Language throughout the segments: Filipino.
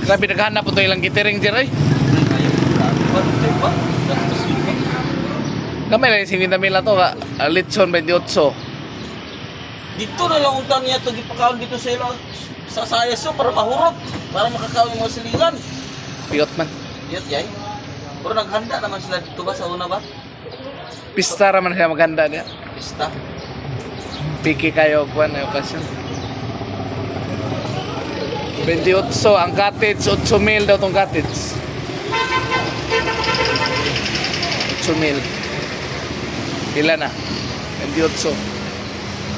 Grabe naghanap po ito ilang gitering dyan ay. Kamay lang yung 50 mil na to ka. Litson 28. Dito na lang untang niya ito gipakaon dito sa ilo sa sayaso para mahurot, para makakaon yung mga silingan. Piyot man. Yat yay. Pero naghanda naman sila dito ba sa una ba? Pista raman siya maganda niya. Pista. Piki kayo kuan na okasyon. 28 ang cottage, 8 mil daw tong cottage. 8 mil. Pila na? 28.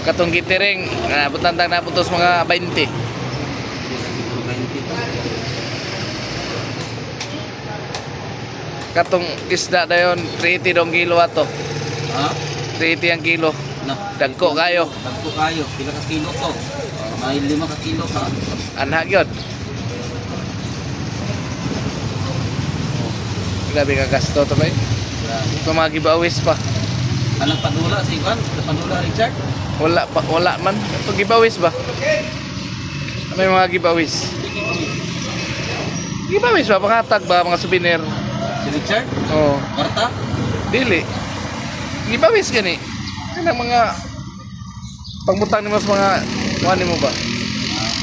Katong gitering, butantang na putos mga 20. Katong isda dayon 30 dong kilo ato. Ha? 30 ang kilo. Na, Dagko kayo. Dagko kayo. Pila ka kilo to? May 5 ka kilo ka. Anha gyud. Grabe ka gasto to bay. Ito mga giveaways pa. Anong padula si Ivan? Padula Richard? Wala man. Ito giveaways ba? May mga giveaways. Giveaways ba? Pangatag ba? Mga souvenir? Si Richard? Oo. Marta? Dili. Giveaways gani. Kanang mga pagbutang ni mas mga kuha mo ba?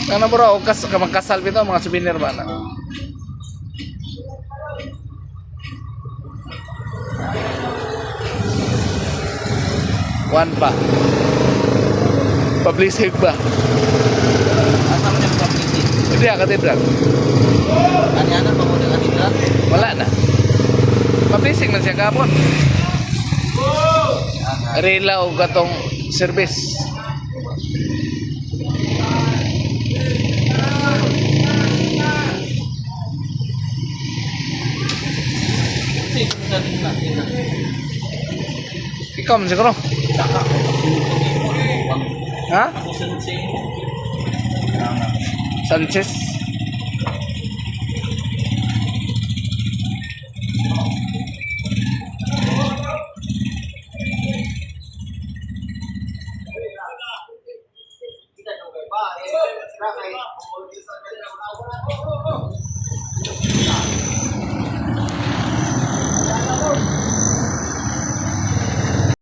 Kana mo raw magkasal bitaw mga souvenir ba na? One pa. Publisig ba? Asa mo yung publicity? Hindi ang katedral. Ano pa mo ng atitra? Wala na. Publisig na siya kapon. Rela o gatong service. Ikaw man siguro. Ha? Sanchez.